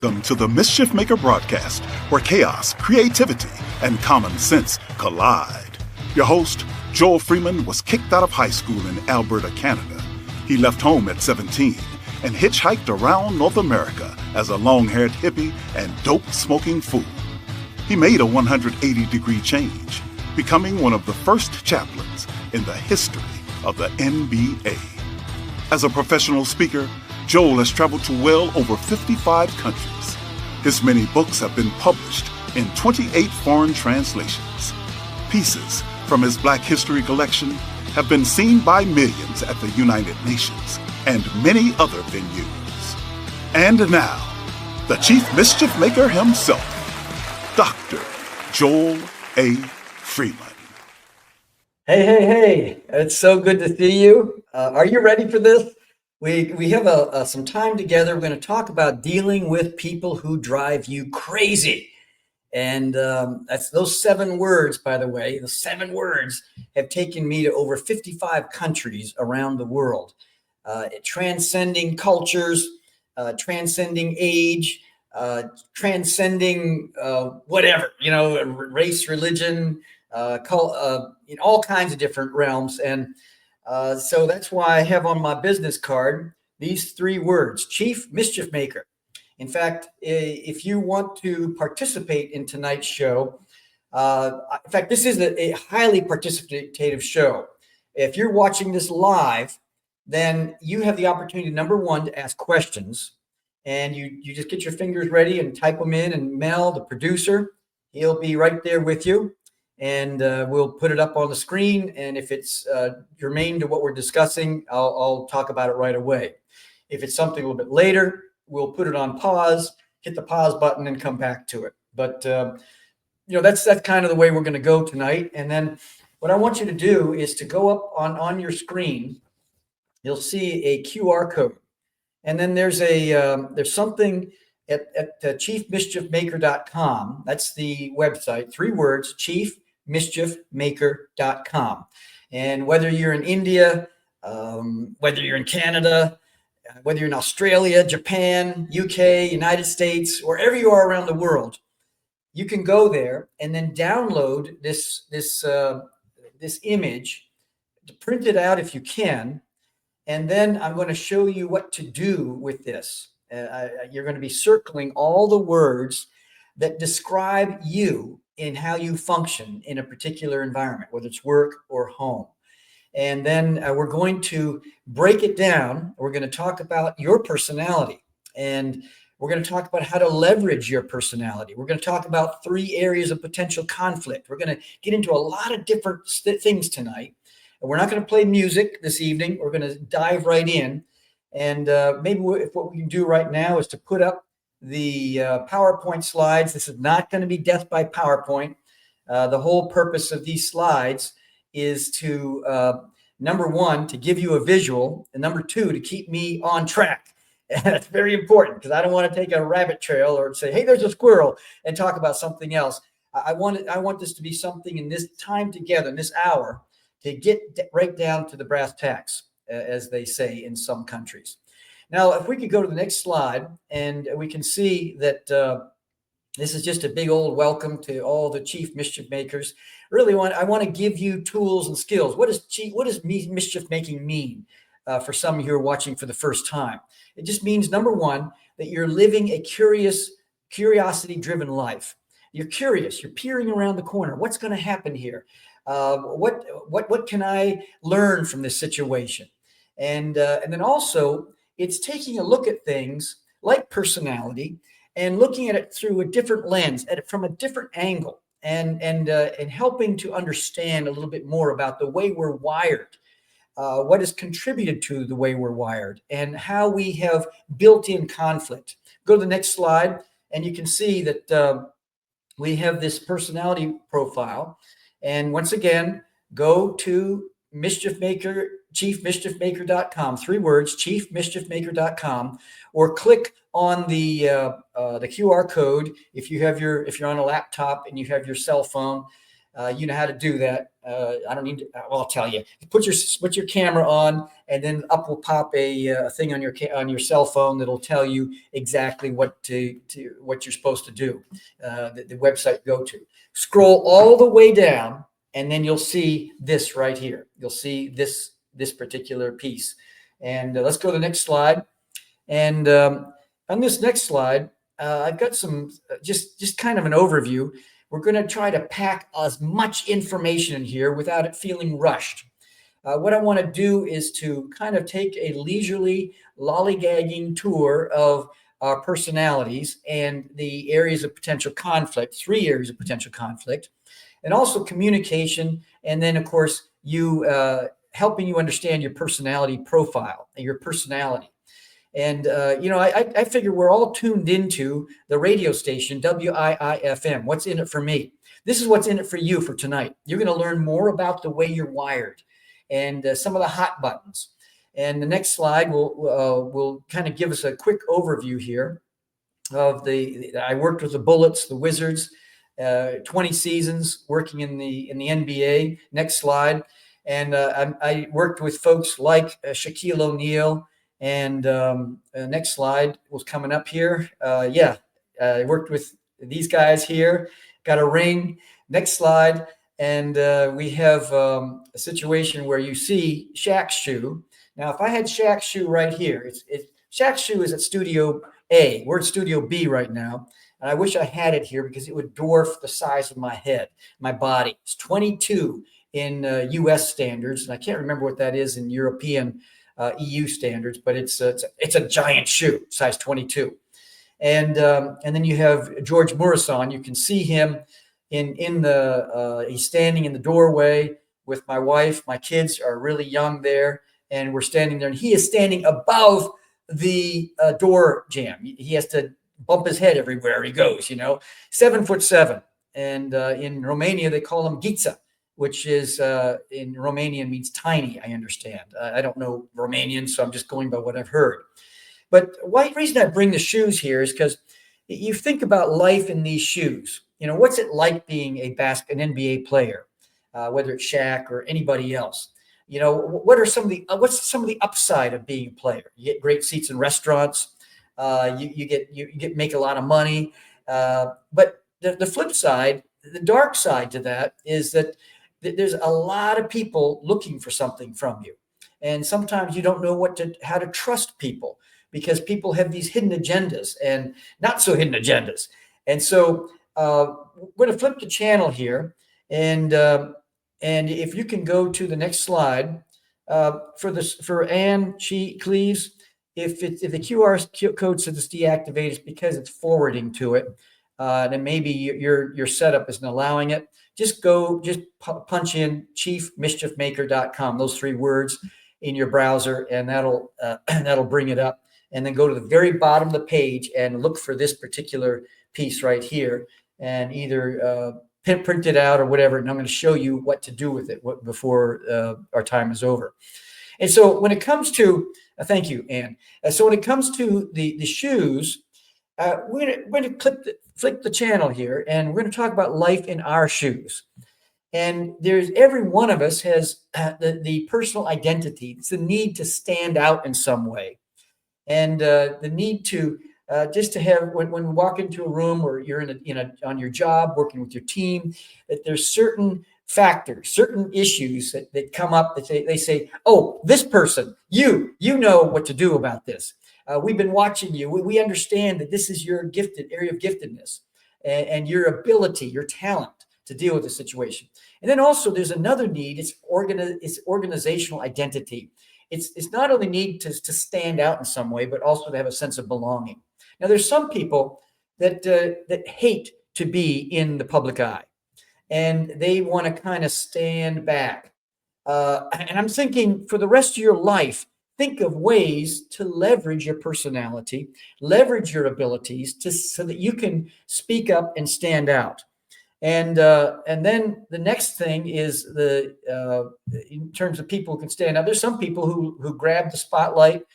Welcome to the Mischief Maker broadcast, where chaos, creativity, and common sense collide. Your host, Joel Freeman, was kicked out of high school in Alberta, Canada. He left home at 17 and hitchhiked around North America as a long-haired hippie and dope-smoking fool. He made a 180-degree change, becoming one of the first chaplains in the history of the NBA. As a professional speaker, Joel has traveled to well over 55 countries. His many books have been published in 28 foreign translations. Pieces from his Black History collection have been seen by millions at the United Nations and many other venues. And now, the Chief Mischief Maker himself, Dr. Joel A. Freeman. Hey. It's so good to see you. Are you ready for this? We have some time together. We're going to talk about dealing with people who drive you crazy. And that's those 7 words, by the way. The 7 words have taken me to over 55 countries around the world, transcending cultures, transcending age, transcending whatever, race, religion, in all kinds of different realms. And so that's why I have on my business card these 3 words: Chief Mischief Maker. In fact, if you want to participate in tonight's show, in fact, this is a highly participative show. If you're watching this live, then you have the opportunity, number 1, to ask questions. And you just get your fingers ready and type them in, and Mel, the producer, he'll be right there with you. And we'll put it up on the screen. And if it's germane to what we're discussing, I'll talk about it right away. If it's something a little bit later, we'll put it on pause, hit the pause button, and come back to it. But that's kind of the way we're going to go tonight. And then what I want you to do is to go up on your screen. You'll see a QR code, and then there's something at chiefmischiefmaker.com. That's the website. 3 words: chiefmischiefmaker.com. And whether you're in India, whether you're in Canada, whether you're in Australia, Japan, UK, United States, wherever you are around the world, you can go there and then download this image, to print it out if you can. And then I'm going to show you what to do with this. You're going to be circling all the words that describe you in how you function in a particular environment, whether it's work or home. And then we're going to break it down. We're going to talk about your personality, and we're going to talk about how to leverage your personality. We're going to talk about 3 areas of potential conflict. We're going to get into a lot of different things tonight. We're not going to play music this evening. We're going to dive right in. And maybe what we can do right now is to put up the PowerPoint slides. This is not going to be death by PowerPoint. The whole purpose of these slides is to, number 1, to give you a visual, and number 2, to keep me on track. And that's very important, because I don't want to take a rabbit trail or say, hey, there's a squirrel, and talk about something else. I want this to be something in this time together, in this hour, to get right down to the brass tacks, as they say in some countries. Now, if we could go to the next slide, and we can see that this is just a big old welcome to all the Chief Mischief Makers. I want to give you tools and skills. What does mischief making mean for some of you who are watching for the first time? It just means, number 1, that you're living a curiosity-driven life. You're curious. You're peering around the corner. What's going to happen here? What can I learn from this situation? And then also, it's taking a look at things like personality and looking at it through a different lens, from a different angle, and helping to understand a little bit more about the way we're wired, what has contributed to the way we're wired, and how we have built-in conflict. Go to the next slide, and you can see that we have this personality profile. And once again, go to Mischief Maker, chiefmischiefmaker.com, 3 words, chiefmischiefmaker.com, or click on the QR code if you're on a laptop and you have your cell phone. You know how to do that. I don't need to. Well, I'll tell you. Put your camera on, and then up will pop a thing on your cell phone that'll tell you exactly what what you're supposed to do. The website to go to. Scroll all the way down, and then you'll see this right here. You'll see this particular piece. And let's go to the next slide. And on this next slide, I've got some just kind of an overview. We're going to try to pack as much information in here without it feeling rushed. What I want to do is to kind of take a leisurely, lollygagging tour of our personalities and the areas of potential conflict, 3 areas of potential conflict, and also communication. And then, of course, helping you understand your personality profile and your personality. And, I figure we're all tuned into the radio station, WIIFM. What's in it for me? This is what's in it for you for tonight. You're going to learn more about the way you're wired and some of the hot buttons. And the next slide will kind of give us a quick overview here of I worked with the Bullets, the Wizards, 20 seasons working in the NBA. Next slide. And I worked with folks like Shaquille O'Neal. And next slide was coming up here. I worked with these guys here, got a ring. Next slide. And we have a situation where you see Shaq's shoe. Now, if I had Shaq's shoe right here, Shaq's shoe is at Studio A. We're at Studio B right now. And I wish I had it here because it would dwarf the size of my head, my body. It's 22 in US standards. And I can't remember what that is in European EU standards, but it's a giant shoe, size 22. And then you have George Murasan. You can see him he's standing in the doorway with my wife. My kids are really young there, and we're standing there, and he is standing above the door jamb. He has to bump his head everywhere he goes, 7'7". And in Romania, they call him Ghița, which is in Romanian means tiny, I understand. I don't know Romanian, so I'm just going by what I've heard. But the reason I bring the shoes here is because you think about life in these shoes. What's it like being an NBA player, whether it's Shaq or anybody else? What's some of the upside of being a player? You get great seats in restaurants. You make a lot of money. But the flip side, the dark side to that is that there's a lot of people looking for something from you. And sometimes you don't know how to trust people because people have these hidden agendas and not so hidden agendas. And so we're going to flip the channel here. And if you can go to the next slide for Anne Cleves, if the QR code says it's deactivated, it's because it's forwarding to it. Then maybe your setup isn't allowing it. Just punch in chiefmischiefmaker.com, those 3 words in your browser, and that'll bring it up. And then go to the very bottom of the page and look for this particular piece right here, and either print it out or whatever. And I'm going to show you what to do with it before our time is over. And so when it comes to, thank you, Ann. So when it comes to the shoes, we're going to flip the channel here, and we're going to talk about life in our shoes. And every one of us has the personal identity. It's the need to stand out in some way, and the need to just to have when we walk into a room or you're on your job working with your team, that there's certain factors, certain issues that come up that they say, oh, this person, you know what to do about this. We've been watching you. We understand that this is your area of giftedness and your ability, your talent to deal with the situation. And then also there's another need. It's organizational identity. It's not only need to stand out in some way, but also to have a sense of belonging. Now, there's some people that hate to be in the public eye, and they want to kind of stand back. And I'm thinking for the rest of your life, think of ways to leverage your personality, leverage your abilities so that you can speak up and stand out. And then the next thing is in terms of people who can stand out. There's some people who grab the spotlight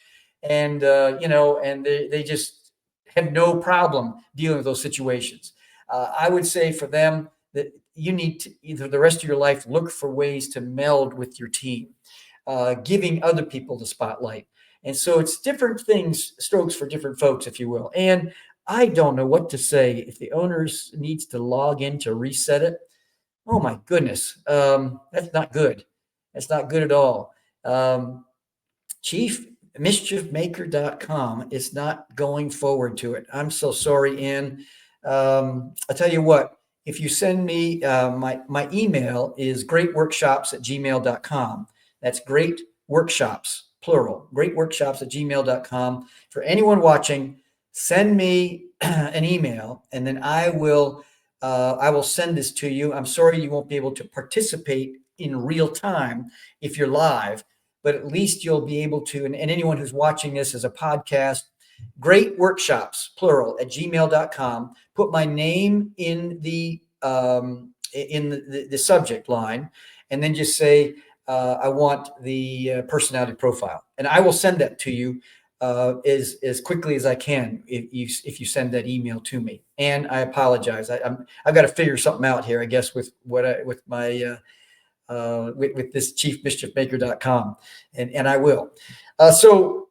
and they just have no problem dealing with those situations. I would say for them that you need to either the rest of your life look for ways to meld with your team, giving other people the spotlight. And so it's different things, strokes for different folks, if you will. And I don't know what to say. If the owners needs to log in to reset it, oh my goodness, that's not good. That's not good at all. Chief mischiefmaker.com is not going forward to it. I'm so sorry, Ann. I'll tell you what, if you send me, my email is greatworkshops@gmail.com. That's great workshops, plural, greatworkshops@gmail.com. For anyone watching, send me an email and then I will send this to you. I'm sorry you won't be able to participate in real time if you're live, but at least you'll be able to, and anyone who's watching this as a podcast, great workshops, plural, @gmail.com. Put my name in the subject line, and then just say, I want the personality profile, and I will send that to you as quickly as I can if you send that email to me. And I apologize. I've got to figure something out here, I guess, with my with this chiefmischiefmaker.com, and I will. So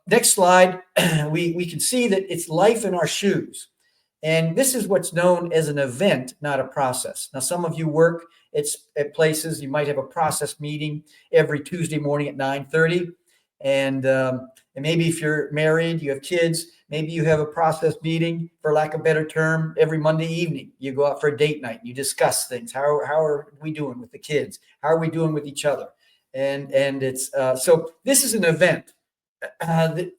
next slide, we can see that it's life in our shoes. And this is what's known as an event, not a process. Now, some of you work at places, you might have a process meeting every Tuesday morning at 9:30. And maybe if you're married, you have kids, maybe you have a process meeting, for lack of a better term, every Monday evening. You go out for a date night, you discuss things. How are we doing with the kids? How are we doing with each other? And it's so this is an event.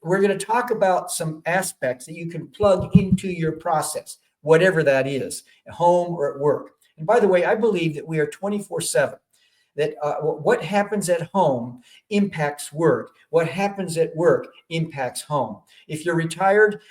We're going to talk about some aspects that you can plug into your process, whatever that is, at home or at work. And by the way, I believe that we are 24/7. That what happens at home impacts work. What happens at work impacts home. If you're retired,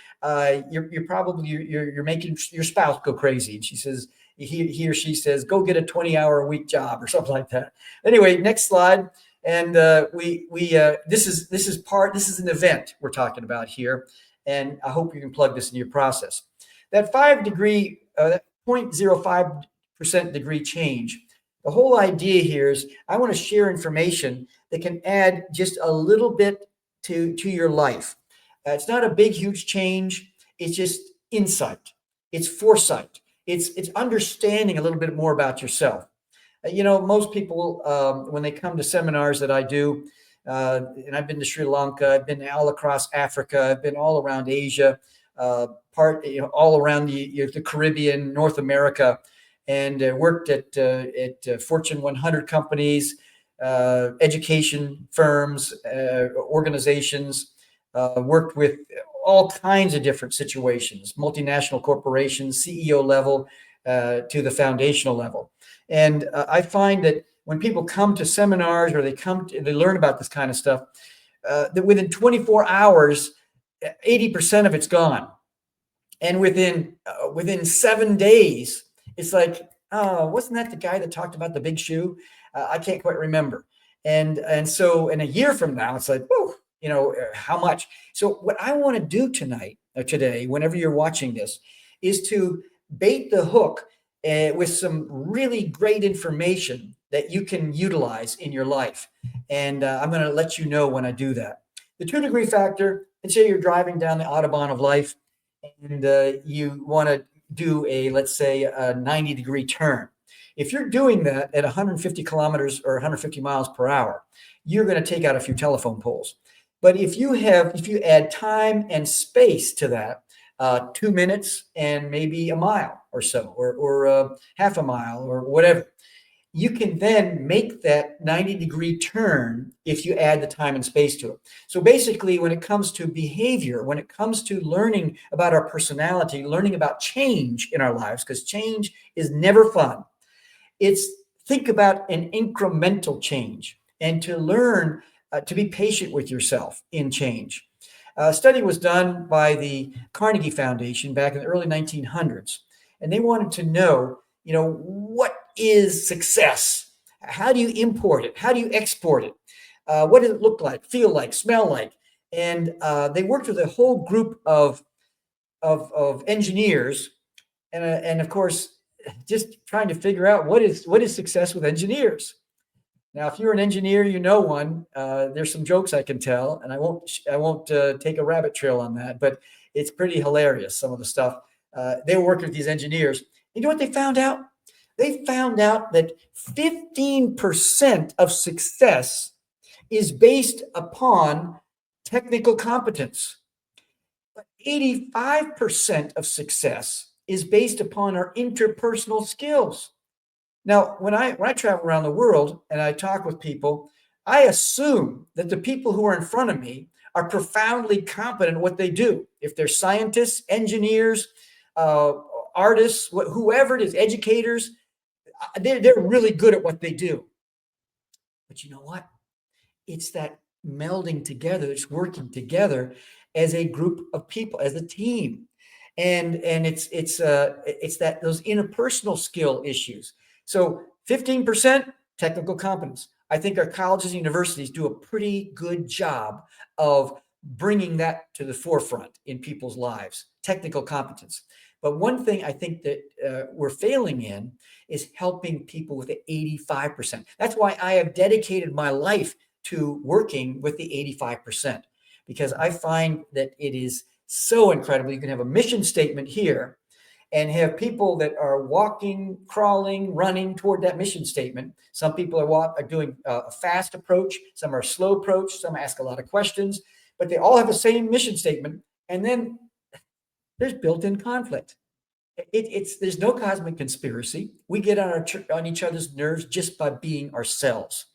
you're probably you're making your spouse go crazy, and she says he or she says, go get a 20-hour-a-week job or something like that. Anyway, next slide. And this is an event we're talking about here, and I hope you can plug this in your process. That 0.05% degree change. The whole idea here is I want to share information that can add just a little bit to your life. It's not a big, huge change. It's just insight. It's foresight. It's understanding a little bit more about yourself. Most people, when they come to seminars that I do, and I've been to Sri Lanka, I've been all across Africa, I've been all around Asia, all around the Caribbean, North America, and worked at Fortune 100 companies, education firms, organizations, worked with all kinds of different situations, multinational corporations, CEO level to the foundational level. And I find that when people come to seminars or they learn about this kind of stuff, that within 24 hours, 80% of it's gone. And within 7 days, it's like, oh, wasn't that the guy that talked about the big shoe? I can't quite remember. And so in a year from now, it's like, whoa, how much? So what I want to do tonight or today, whenever you're watching this, is to bait the hook with some really great information that you can utilize in your life. And I'm going to let you know when I do that. The 2-degree factor, let's say you're driving down the Autobahn of life and you want to do let's say a 90-degree turn. If you're doing that at 150 kilometers or 150 miles per hour, you're going to take out a few telephone poles. But if you add time and space to that, 2 minutes and maybe a mile or so, or half a mile or whatever, you can then make that 90-degree turn if you add the time and space to it. So basically, when it comes to behavior, when it comes to learning about our personality, learning about change in our lives, because change is never fun, think about an incremental change and to learn to be patient with yourself in change. A study was done by the Carnegie Foundation back in the early 1900s, and they wanted to know, what is success? How do you import it? How do you export it? What does it look like, feel like, smell like? And they worked with a whole group of engineers, and of course, just trying to figure out what is success with engineers. Now, if you're an engineer, you know one. There's some jokes I can tell, and I won't take a rabbit trail on that, but it's pretty hilarious. Some of the stuff they were working with these engineers. You know what they found out? They found out that 15% of success is based upon technical competence, but 85% of success is based upon our interpersonal skills. Now, when I travel around the world and I talk with people, I assume that the people who are in front of me are profoundly competent in what they do. If they're scientists, engineers, uh, artists, whoever it is, educators, they're really good at what they do. But you know what? It's that melding together, it's working together as a group of people, as a team. And it's that those interpersonal skill issues. So 15% technical competence. I think our colleges and universities do a pretty good job of bringing that to the forefront in people's lives, technical competence. But one thing I think that we're failing in is helping people with the 85%. That's why I have dedicated my life to working with the 85%, because I find that it is so incredible. You can have a mission statement here and have people that are walking, crawling, running toward that mission statement. Some people are doing a fast approach, some are a slow approach, some ask a lot of questions, but they all have the same mission statement. And then there's built-in conflict. There's no cosmic conspiracy. We get on each other's nerves just by being ourselves.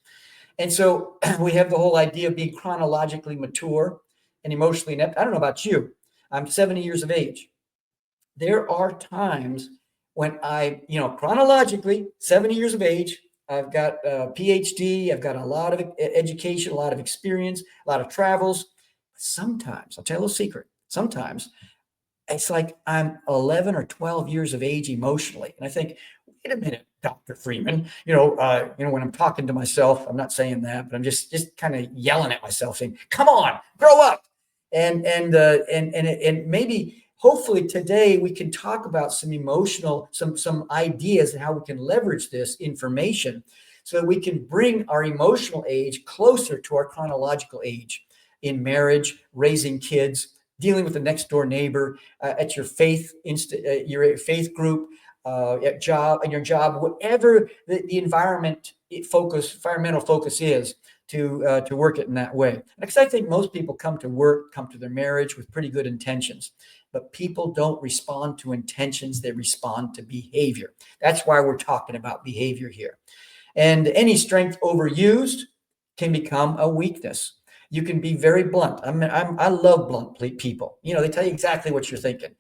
And so we have the whole idea of being chronologically mature and emotionally inept. I don't know about you. I'm 70 years of age. There are times when chronologically 70 years of age, I've got a PhD, I've got a lot of education, a lot of experience, a lot of travels. Sometimes, I'll tell you a little secret. Sometimes it's like I'm 11 or 12 years of age emotionally. And I think, wait a minute, Dr. Freeman, when I'm talking to myself, I'm not saying that, but I'm just kind of yelling at myself saying, come on, grow up. And maybe hopefully today we can talk about some emotional, some ideas and how we can leverage this information so that we can bring our emotional age closer to our chronological age in marriage, raising kids, dealing with the next door neighbor, at your faith group, at your job, whatever the environmental focus is, to work it in that way. Because I think most people come to their marriage with pretty good intentions, but people don't respond to intentions; they respond to behavior. That's why we're talking about behavior here. And any strength overused can become a weakness. You can be very blunt. I love blunt people. They tell you exactly what you're thinking.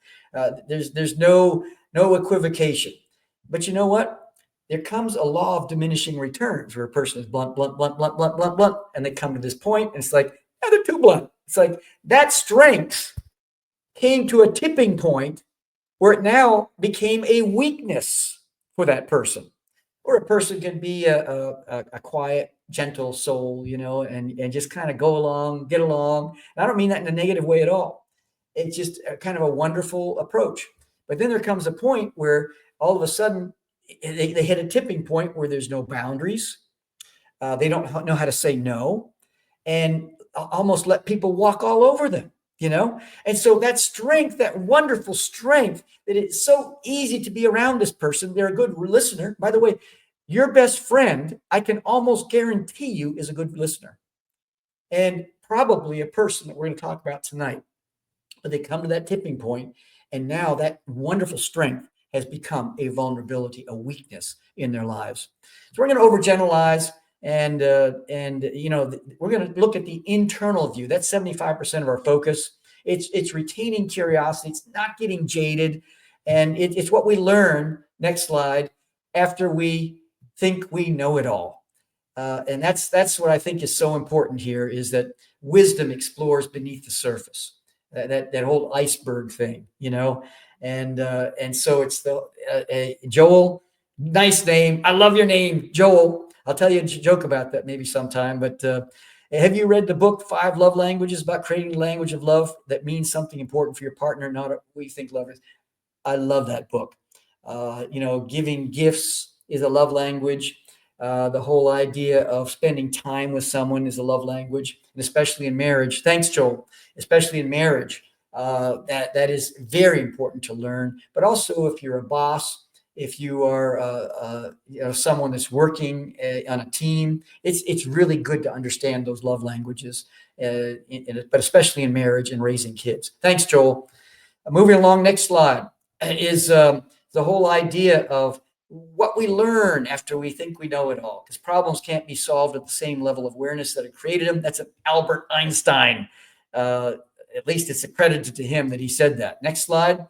There's no equivocation. But you know what? There comes a law of diminishing returns where a person is blunt, blunt, blunt, blunt, blunt, blunt, blunt, and they come to this point, and it's like, they're too blunt. It's like that strength came to a tipping point where it now became a weakness for that person. Or a person can be a quiet, gentle soul, and just kind of go along, get along. And I don't mean that in a negative way at all. It's just kind of a wonderful approach. But then there comes a point where all of a sudden they hit a tipping point where there's no boundaries. They don't know how to say no, and almost let people walk all over them. And so that strength, that wonderful strength, that it's so easy to be around this person. They're a good listener. By the way, your best friend, I can almost guarantee you, is a good listener, and probably a person that we're going to talk about tonight. But they come to that tipping point, and now that wonderful strength has become a vulnerability, a weakness in their lives. So we're going to overgeneralize. And we're going to look at the internal view. That's 75% of our focus. It's retaining curiosity. It's not getting jaded. And it's what we learn, next slide, after we think we know it all. And that's what I think is so important here, is that wisdom explores beneath the surface, that whole iceberg thing, and so it's the Joel. Nice name. I love your name, Joel. I'll tell you a joke about that maybe sometime, but have you read the book 5 Love Languages, about creating a language of love that means something important for your partner, not what you think love is? I love that book. Giving gifts is a love language. The whole idea of spending time with someone is a love language, and especially in marriage. Thanks, Joel. Especially in marriage, that is very important to learn. But also, if you're a boss, if you are someone that's working on a team, it's really good to understand those love languages, but especially in marriage and raising kids. Thanks, Joel. Moving along, next slide is the whole idea of what we learn after we think we know it all, because problems can't be solved at the same level of awareness that it created them. That's Albert Einstein. At least it's accredited to him that he said that. Next slide.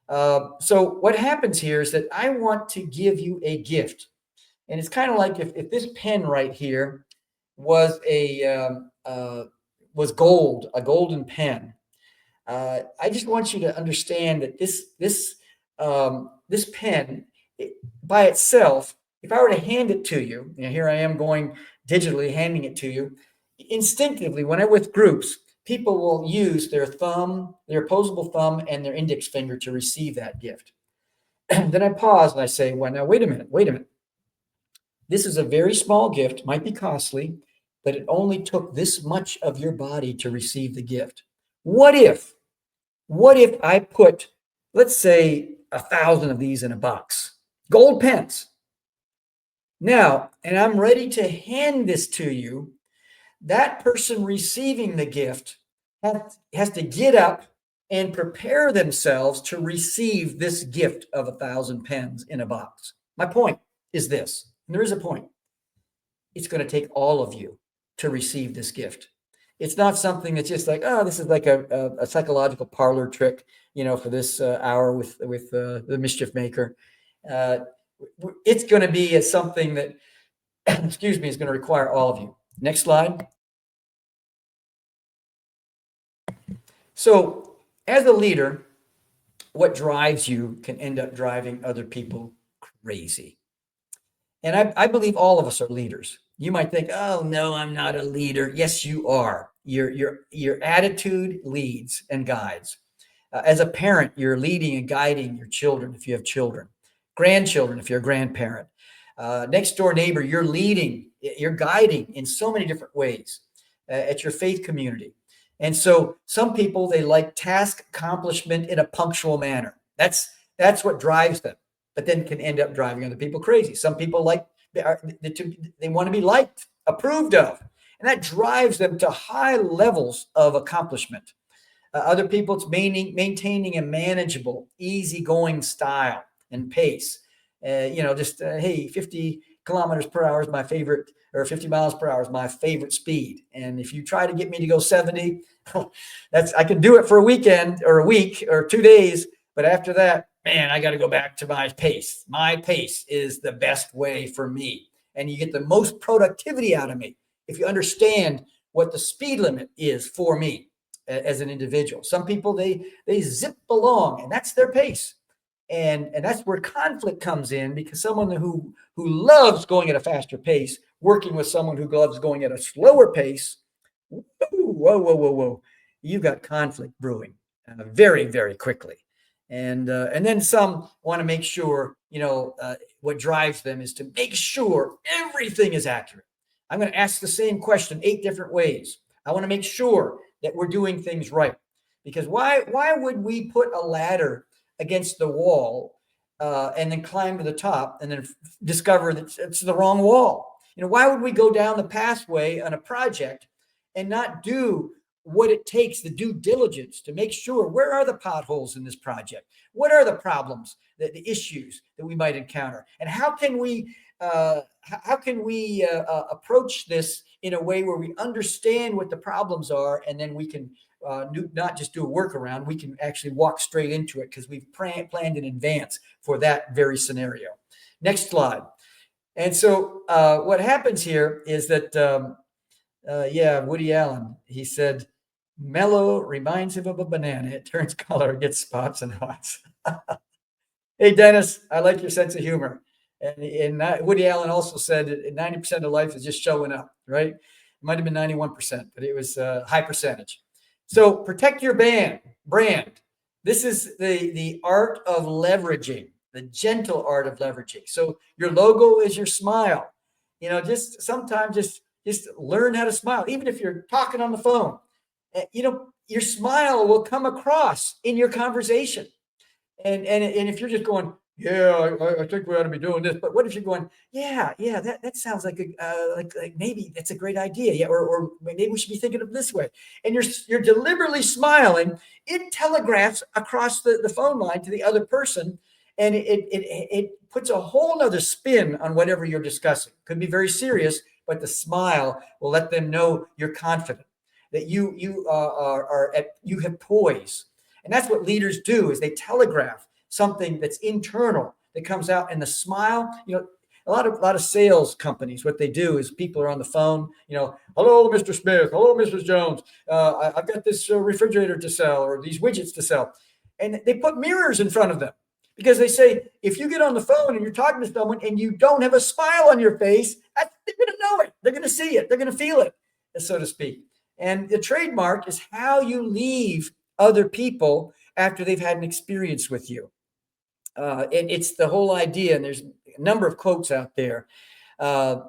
So what happens here is that I want to give you a gift. And it's kind of like if this pen right here was was gold, a golden pen. I just want you to understand that this pen by itself, if I were to hand it to you, here I am going digitally handing it to you, instinctively, when I'm with groups, people will use their thumb, their opposable thumb, and their index finger to receive that gift. Then I pause and I say, well, now, wait a minute. This is a very small gift, might be costly, but it only took this much of your body to receive the gift. What if I put, let's say, 1,000 of these in a box, gold pens? Now, and I'm ready to hand this to you. That person receiving the gift has to get up and prepare themselves to receive this gift of 1,000 pens in a box. My point is this, and there is a point. It's going to take all of you to receive this gift. It's not something that's just like, oh, this is like a psychological parlor trick, for this hour with the Mischief maker. It's going to be something that, excuse me, is going to require all of you. Next slide. So as a leader, what drives you can end up driving other people crazy. And I believe all of us are leaders. You might think, oh, no, I'm not a leader. Yes, you are. Your attitude leads and guides. As a parent, you're leading and guiding your children if you have children, grandchildren if you're a grandparent. Next door neighbor, you're leading, you're guiding in so many different ways at your faith community. And so some people, they like task accomplishment in a punctual manner. That's what drives them, but then can end up driving other people crazy. Some people they want to be liked, approved of, and that drives them to high levels of accomplishment. Other people, it's maintaining a manageable, easygoing style and pace. Hey, 50 kilometers per hour is my favorite, or 50 miles per hour is my favorite speed. And if you try to get me to go 70, I can do it for a weekend or a week or 2 days. But after that, man, I got to go back to my pace. My pace is the best way for me. And you get the most productivity out of me if you understand what the speed limit is for me as an individual. Some people, they zip along, and that's their pace. And that's where conflict comes in, because someone who loves going at a faster pace, working with someone who loves going at a slower pace, whoa. You've got conflict brewing very, very quickly. And then some want to make sure, what drives them is to make sure everything is accurate. I'm going to ask the same question 8 different ways. I want to make sure that we're doing things right. Because why would we put a ladder against the wall and then climb to the top and then discover that it's the wrong wall? Why would we go down the pathway on a project and not do what it takes, the due diligence to make sure, where are the potholes in this project? What are the problems, the issues that we might encounter? And how can we approach this in a way where we understand what the problems are, and then we can not just do a workaround, we can actually walk straight into it because we've planned in advance for that very scenario. Next slide. And so what happens here is that, Woody Allen, he said, mellow reminds him of a banana. It turns color, gets spots and spots. Hey, Dennis, I like your sense of humor. And Woody Allen also said that 90% of life is just showing up, right? It might have been 91%, but it was a high percentage. So protect your brand. This is the art of leveraging the gentle art of leveraging. So your logo is your smile. Just sometimes just learn how to smile, even if you're talking on the phone. Your smile will come across in your conversation. And if you're just going, yeah, I think we ought to be doing this, but what if you're going, yeah, that sounds like like maybe that's a great idea, yeah, or maybe we should be thinking of this way, and you're deliberately smiling. It telegraphs across the phone line to the other person, and it puts a whole other spin on whatever you're discussing. Could be very serious, but the smile will let them know you're confident, that you you have poise. And that's what leaders do, is they telegraph something that's internal that comes out. And the smile, a lot of sales companies, what they do is people are on the phone, hello, Mr. Smith, hello, Mrs. Jones. I've got this refrigerator to sell, or these widgets to sell. And they put mirrors in front of them, because they say, if you get on the phone and you're talking to someone and you don't have a smile on your face, they're going to know it. They're going to see it. They're going to feel it, so to speak. And the trademark is how you leave other people after they've had an experience with you. And it's the whole idea. And there's a number of quotes out there. Maya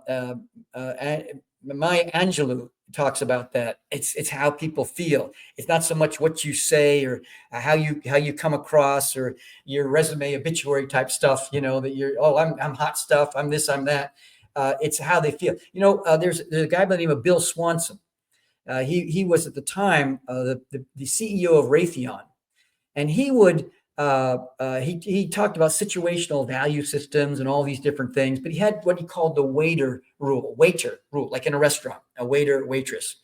Angelou talks about that. It's how people feel. It's not so much what you say or how you come across, or your resume obituary type stuff, that you're, I'm hot stuff, I'm this, I'm that. It's how they feel. There's a guy by the name of Bill Swanson. He was at the time the CEO of Raytheon, and he would he talked about situational value systems and all these different things. But he had what he called the waiter rule, like in a restaurant, a waiter, waitress.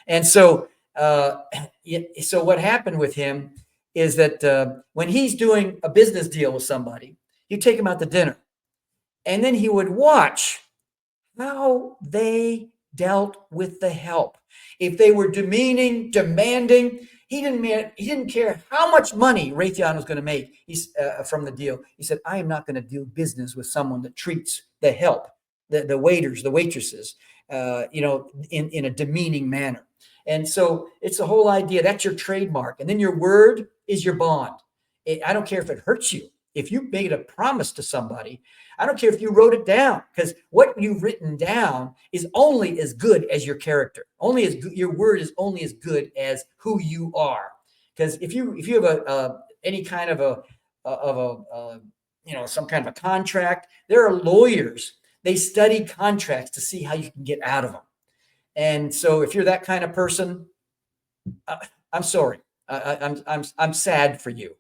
And so what happened with him is that when he's doing a business deal with somebody, you take him out to dinner, and then he would watch how they dealt with the help. If they were demeaning, demanding, he didn't care how much money Raytheon was going to make from the deal. He said, I am not going to do business with someone that treats the help, the waiters, the waitresses, in a demeaning manner. And so it's the whole idea. That's your trademark. And then your word is your bond. I don't care if it hurts you. If you made a promise to somebody, I don't care if you wrote it down, because what you've written down is only as good as your character. Your word is only as good as who you are. Because if you have any kind of some kind of a contract, there are lawyers. They study contracts to see how you can get out of them. And so if you're that kind of person, I'm sorry. I'm sad for you.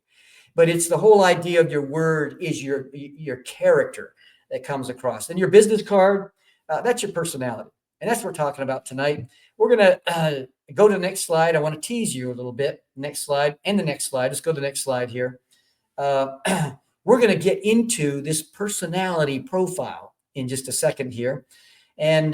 But it's the whole idea of your word is your character that comes across. And your business card, that's your personality. And that's what we're talking about tonight. We're going to go to the next slide. I want to tease you a little bit. Next slide and the next slide. Let's go to the next slide here. We're going to get into this personality profile in just a second here. And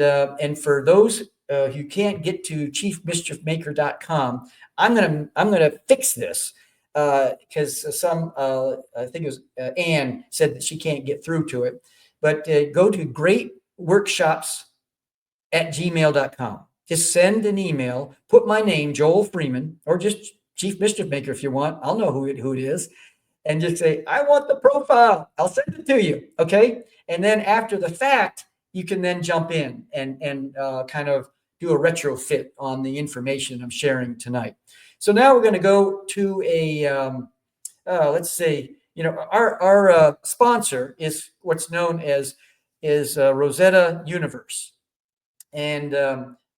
for those who can't get to chiefmischiefmaker.com, I'm going to fix this. Because I think it was Anne said that she can't get through to it, but go to greatworkshops@gmail.com. Just send an email, put my name, Joel Freeman, or just Chief Mischief Maker if you want. I'll know who it is, and just say, I want the profile. I'll send it to you. Okay. And then after the fact, you can then jump in and kind of do a retrofit on the information I'm sharing tonight. So now we're going to go to let's say, our sponsor is what's known as Rosetta Universe. And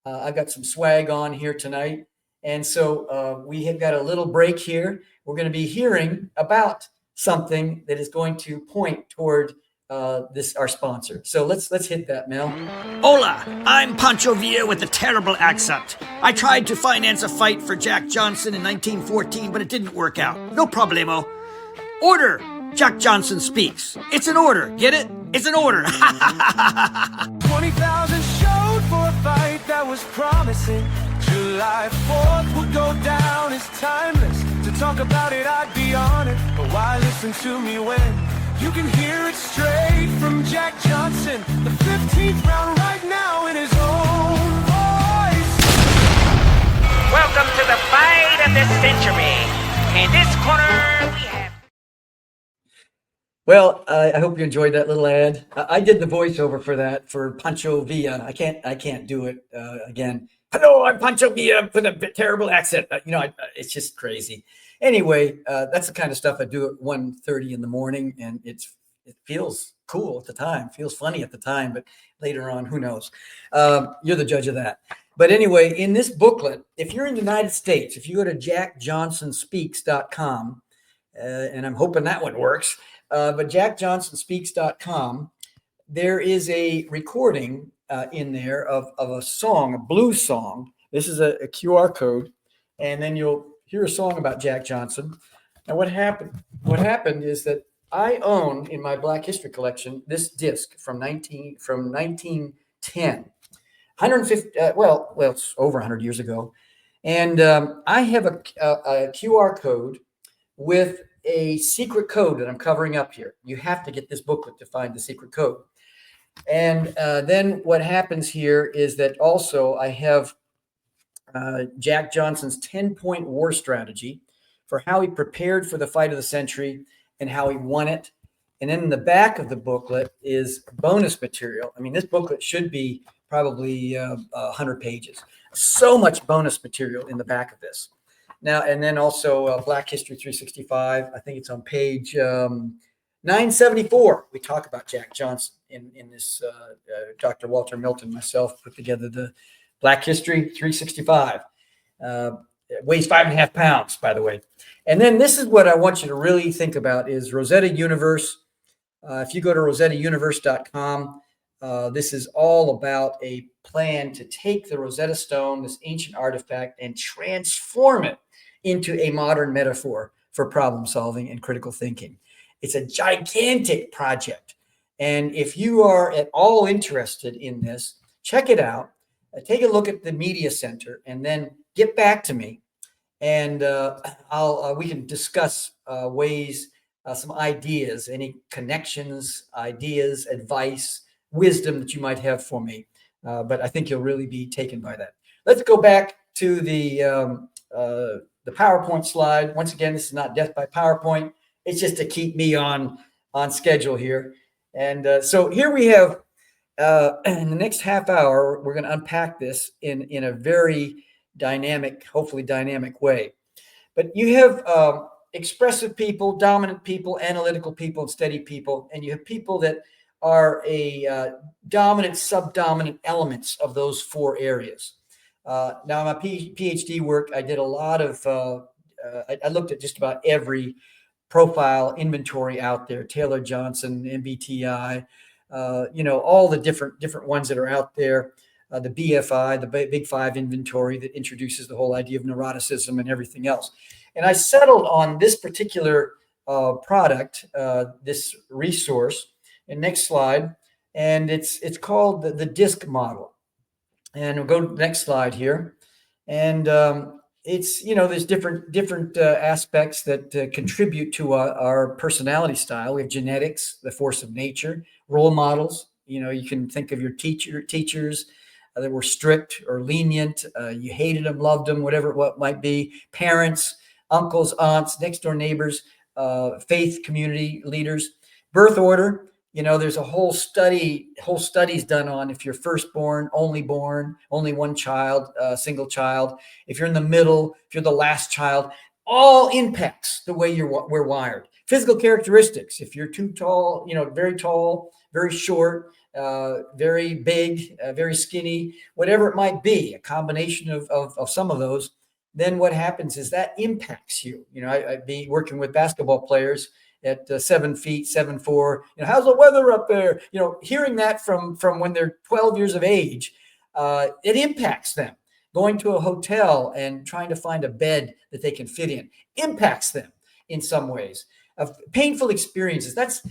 I've got some swag on here tonight. And so we have got a little break here. We're going to be hearing about something that is going to point toward our sponsor. So let's hit that, Mel. Hola, I'm Pancho Villa with a terrible accent. I tried to finance a fight for Jack Johnson in 1914, but it didn't work out. No problemo. Order! Jack Johnson speaks. It's an order. Get it? It's an order. 20,000 showed for a fight that was promising. July 4th will go down as timeless. To talk about it, I'd be on it. But why listen to me when you can hear it straight from Jack Johnson, the 15th round right now in his own voice. Welcome to the fight of the century. In this corner, we have... Well, I hope you enjoyed that little ad. I did the voiceover for that for Pancho Villa. I can't do it again. Hello, I'm Pancho Villa with a terrible accent. It's just crazy. Anyway, that's the kind of stuff I do at 1:30 in the morning, and it feels cool at the time, feels funny at the time, but later on, who knows? You're the judge of that. But anyway, in this booklet, if you're in the United States, if you go to jackjohnsonspeaks.com, and I'm hoping that one works. But jackjohnsonspeaks.com, there is a recording in there of a song, a blues song. This is a QR code, and then you'll hear a song about Jack Johnson. And what happened? What happened is that I own in my Black History collection this disc from 1910, 150. It's over 100 years ago, and I have a QR code with a secret code that I'm covering up here. You have to get this booklet to find the secret code. And then what happens here is that also I have Jack Johnson's 10-point war strategy for how he prepared for the fight of the century and how he won it. And then in the back of the booklet is bonus material. I mean, this booklet should be probably 100 pages. So much bonus material in the back of this. Now, and then also Black History 365. I think it's on page 974. We talk about Jack Johnson in this. Dr. Walter Milton, myself, put together the Black History 365. It weighs 5.5 pounds, by the way. And then this is what I want you to really think about is Rosetta Universe. If you go to rosettauniverse.com, this is all about a plan to take the Rosetta Stone, this ancient artifact, and transform it into a modern metaphor for problem solving and critical thinking. It's a gigantic project. And if you are at all interested in this, check it out. Take a look at the media center and then get back to me. And we can discuss ways, some ideas, any connections, ideas, advice, wisdom that you might have for me. But I think you'll really be taken by that. Let's go back to the PowerPoint slide. Once again, this is not death by PowerPoint. It's just to keep me on schedule here. And so here we have, in the next half hour, we're going to unpack this in a very dynamic, hopefully dynamic way. But you have expressive people, dominant people, analytical people, and steady people. And you have people that are dominant, subdominant elements of those four areas. Now, in my PhD work, I did a lot of, I looked at just about every profile inventory out there, Taylor Johnson, MBTI, all the different ones that are out there, the BFI, the Big Five inventory that introduces the whole idea of neuroticism and everything else. And I settled on this particular product, this resource. And next slide, and it's called the DISC model. And we'll go to the next slide here. And it's, there's different aspects that contribute to our personality style. We have genetics, the force of nature, role models. You can think of your teachers that were strict or lenient. You hated them, loved them, whatever what might be. Parents, uncles, aunts, next door neighbors, faith community leaders, birth order. There's a whole studies done on if you're firstborn, only one child, single child. If you're in the middle, if you're the last child, all impacts the way we're wired. Physical characteristics. If you're too tall, very short, very big, very skinny, whatever it might be, a combination of some of those. Then what happens is that impacts you. I'd be working with basketball players at 7 feet, 7'4". How's the weather up there? Hearing that from when they're 12 years of age, it impacts them. Going to a hotel and trying to find a bed that they can fit in impacts them in some ways. Painful experiences. That's,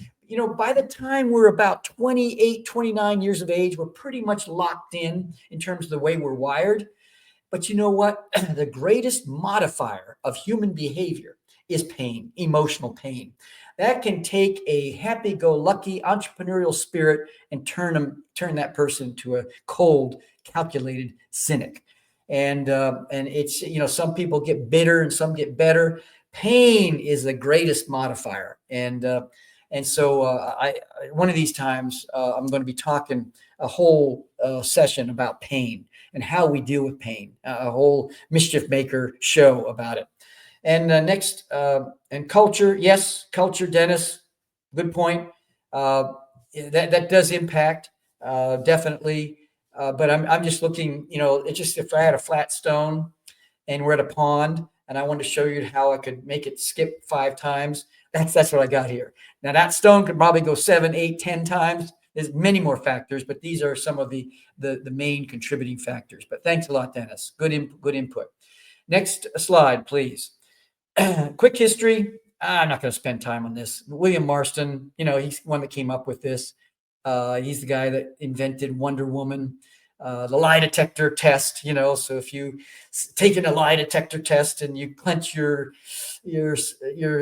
by the time we're about 28, 29 years of age, we're pretty much locked in terms of the way we're wired. But you know what? The greatest modifier of human behavior is pain, emotional pain. That can take a happy-go-lucky entrepreneurial spirit and turn that person into a cold, calculated cynic. And it's, some people get bitter and some get better. Pain is the greatest modifier. And And so one of these times, I'm going to be talking a whole session about pain and how we deal with pain, a whole Mischief Maker show about it. And next, and culture. Yes, culture, Dennis. Good point. That does impact, definitely. But I'm just looking, it's just if I had a flat stone and we're at a pond and I wanted to show you how I could make it skip 5 times, that's what I got here. Now that stone could probably go 7, 8, 10 times. There's many more factors, but these are some of the main contributing factors. But thanks a lot, Dennis. Good input. Next slide, please. Quick history. I'm not going to spend time on this. William Marston, he's one that came up with this. He's the guy that invented Wonder Woman, the lie detector test. So if you taken a lie detector test and you clench your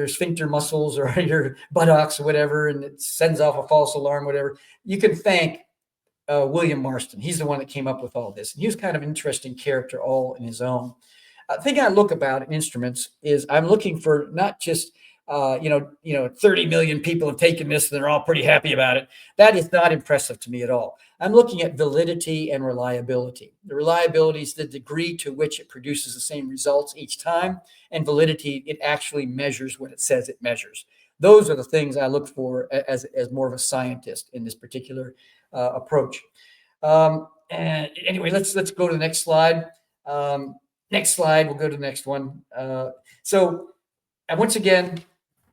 sphincter muscles or your buttocks or whatever, and it sends off a false alarm, whatever, you can thank William Marston. He's the one that came up with all this. And he was kind of an interesting character all in his own. The thing I look about in instruments is I'm looking for not just 30 million people have taken this and they're all pretty happy about it. That is not impressive to me at all. I'm looking at validity and reliability. The reliability is the degree to which it produces the same results each time, and validity, it actually measures what it says it measures. Those are the things I look for as more of a scientist in this particular approach. And anyway, let's go to the next slide. Next slide, we'll go to the next one. So once again,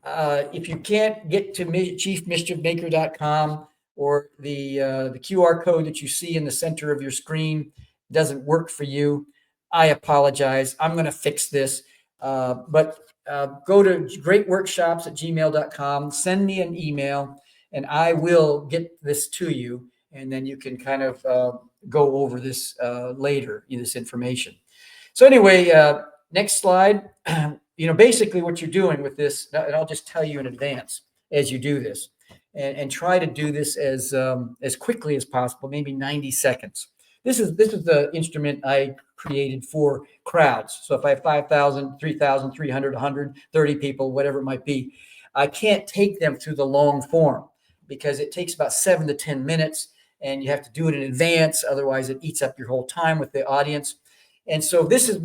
if you can't get to chiefmischiefmaker.com or the QR code that you see in the center of your screen doesn't work for you, I apologize. I'm going to fix this. But go to greatworkshops@gmail.com, send me an email, and I will get this to you. And then you can kind of go over this later, this information. So anyway, next slide. Basically what you're doing with this, and I'll just tell you in advance as you do this, and try to do this as quickly as possible, maybe 90 seconds. This is the instrument I created for crowds. So if I have 5,000, 3,000, 300, 130 people, whatever it might be, I can't take them through the long form because it takes about 7 to 10 minutes, and you have to do it in advance. Otherwise, it eats up your whole time with the audience. And so this is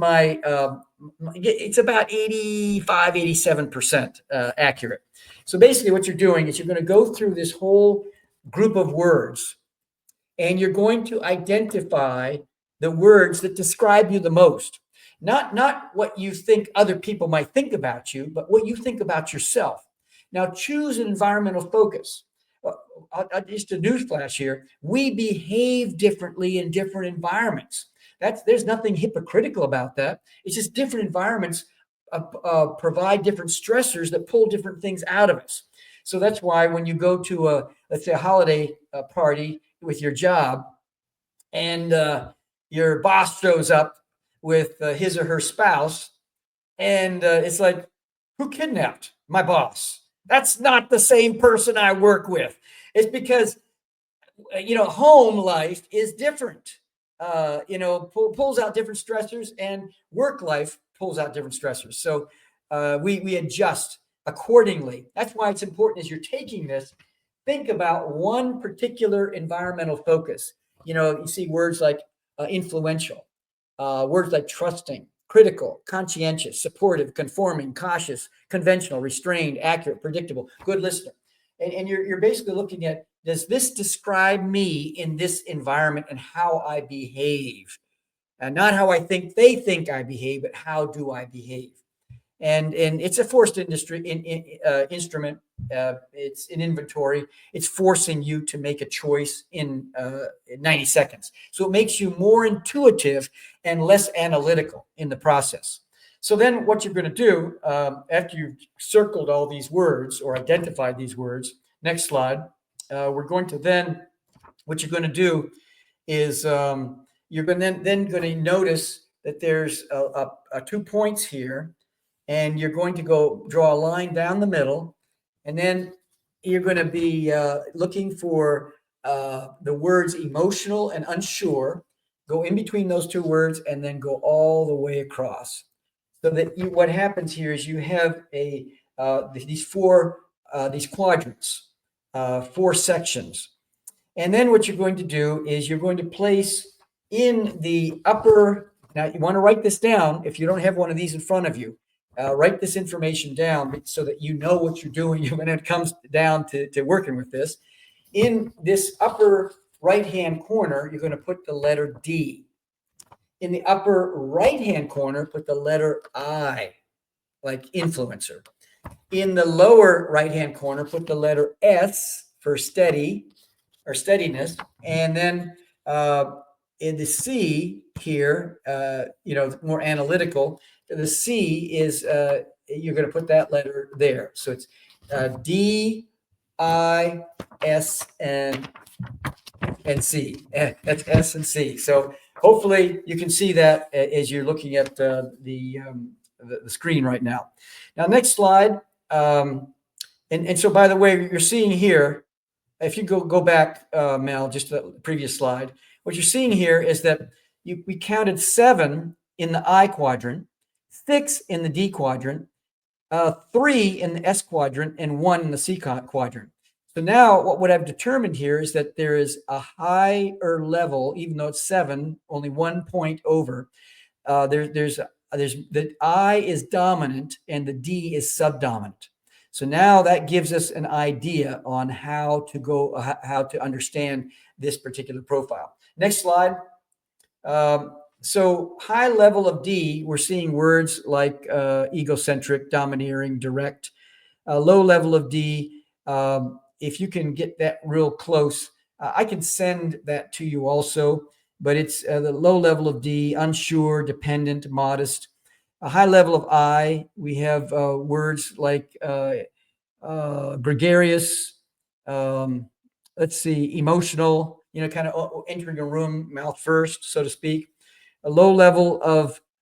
it's about 85, 87% accurate. So basically what you're doing is you're going to go through this whole group of words, and you're going to identify the words that describe you the most. Not what you think other people might think about you, but what you think about yourself. Now choose an environmental focus. Just a newsflash here. We behave differently in different environments. There's nothing hypocritical about that. It's just different environments provide different stressors that pull different things out of us. So that's why when you go to let's say a holiday party with your job, and your boss shows up with his or her spouse, and it's like, who kidnapped my boss? That's not the same person I work with. It's because home life is different. Pulls out different stressors, and work life pulls out different stressors. So we adjust accordingly. That's why it's important as you're taking this, think about one particular environmental focus. You see words like influential, words like trusting, critical, conscientious, supportive, conforming, cautious, conventional, restrained, accurate, predictable, good listener. And you're basically looking at, does this describe me in this environment and how I behave? And not how I think they think I behave, but how do I behave? And it's a forced instrument. It's an inventory. It's forcing you to make a choice in 90 seconds. So it makes you more intuitive and less analytical in the process. So then what you're going to do after you've circled all these words or identified these words, next slide, we're going to then, what you're going to do is you're going to notice that there's 2 points here, and you're going to go draw a line down the middle, and then you're going to be looking for the words emotional and unsure, go in between those 2 words, and then go all the way across. So that what happens here is you have these 4 these quadrants, 4 sections. And then what you're going to do is you're going to place in the upper, now you want to write this down if you don't have one of these in front of you. Write this information down so that you know what you're doing when it comes down to working with this. In this upper right-hand corner, you're going to put the letter D. In the upper right-hand corner, put the letter I, like influencer. In the lower right-hand corner, put the letter S for steady or steadiness. And then in the C here, more analytical, the C is, you're going to put that letter there. So it's D, I, S, and C. That's S and C. So hopefully you can see that as you're looking at the screen right now. Now, next slide. And so, by the way, you're seeing here, if you go back, Mel, just the previous slide, what you're seeing here is that we counted 7 in the I quadrant, 6 in the D quadrant, 3 in the S quadrant, and 1 in the C quadrant. So now what I've determined here is that there is a higher level, even though it's 7, only 1 point over. There's the I is dominant and the D is subdominant. So now that gives us an idea on how to understand this particular profile. Next slide. So high level of D, we're seeing words like egocentric, domineering, direct. Low level of D, if you can get that real close, I can send that to you also, but it's the low level of D, unsure, dependent, modest. A high level of I, we have words like gregarious, emotional, kind of entering a room mouth first, so to speak. A low level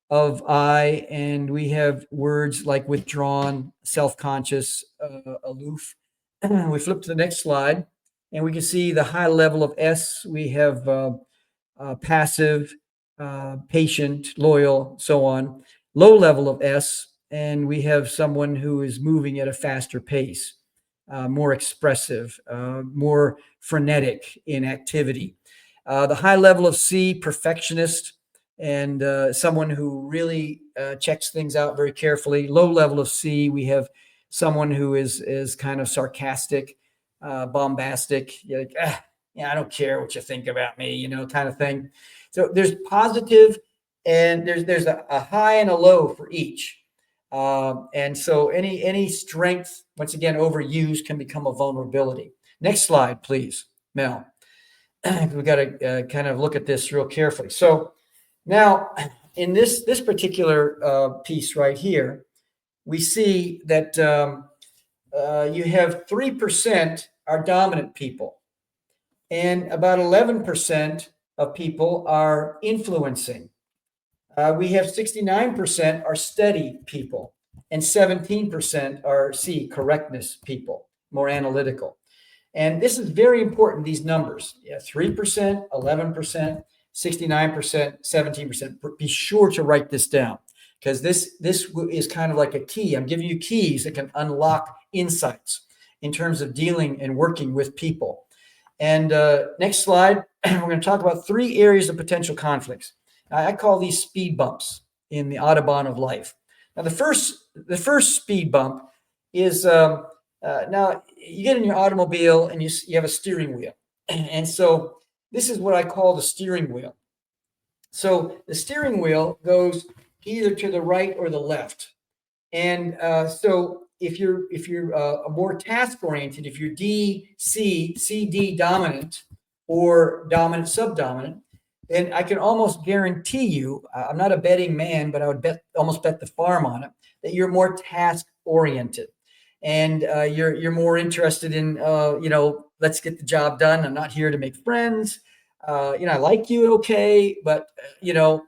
of I, and we have words like withdrawn, self-conscious, aloof. We flip to the next slide, and we can see the high level of S. We have passive, patient, loyal, so on. Low level of S, and we have someone who is moving at a faster pace, more expressive, more frenetic in activity. The high level of C, perfectionist, and someone who really checks things out very carefully. Low level of C, we have someone who is kind of sarcastic, bombastic, like, I don't care what you think about me, kind of thing. So there's positive, and there's a high and a low for each. And so any strength, once again, overused can become a vulnerability. Next slide, please, Mel. We got to kind of look at this real carefully. So now in this particular piece right here, we see that you have 3% are dominant people, and about 11% of people are influencing. We have 69% are steady people, and 17% are correctness people, more analytical. And this is very important, these numbers. 3%, 11%, 69%, 17%. Be sure to write this down, because this is kind of like a key. I'm giving you keys that can unlock insights in terms of dealing and working with people. And next slide, we're going to talk about 3 areas of potential conflicts. I call these speed bumps in the Autobahn of life. Now, the first speed bump is now you get in your automobile and you have a steering wheel. And so this is what I call the steering wheel. So the steering wheel goes either to the right or the left. And so if you're more task oriented, if you're CD dominant or dominant subdominant, then I can almost guarantee you, I'm not a betting man, but I would almost bet the farm on it, that you're more task oriented, and you're more interested in let's get the job done. I'm not here to make friends. I like you, okay, but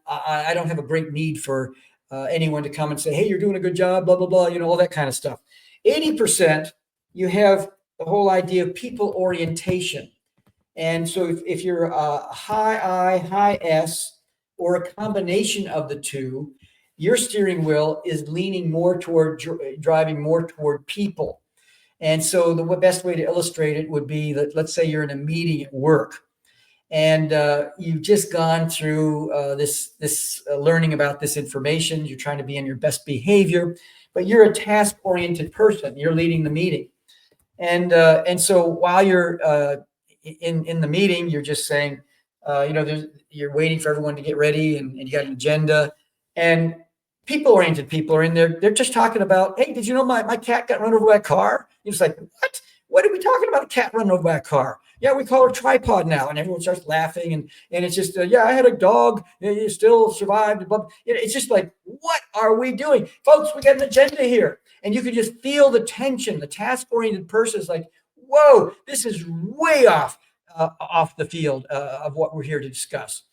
I don't have a great need for anyone to come and say, hey, you're doing a good job, blah blah blah, all that kind of stuff. 80%, you have the whole idea of people orientation. And so if you're a high I, high S, or a combination of the two, your steering wheel is leaning more toward driving more toward people. And so the best way to illustrate it would be that, let's say you're in a meeting at work, and you've just gone through this learning about this information. You're trying to be in your best behavior, but you're a task-oriented person. You're leading the meeting, and so while you're in the meeting, you're just saying, you're waiting for everyone to get ready, and you got an agenda, and people-oriented people are in there. They're just talking about, hey, did you know my cat got run over by a car? You're just like, what? What are we talking about? A cat run over by a car? Yeah, we call her tripod now, and everyone starts laughing, and it's just, yeah, I had a dog, you still survived. It's just like, what are we doing, folks? We got an agenda here, and you can just feel the tension. The task-oriented person is like, whoa, this is way off the field of what we're here to discuss.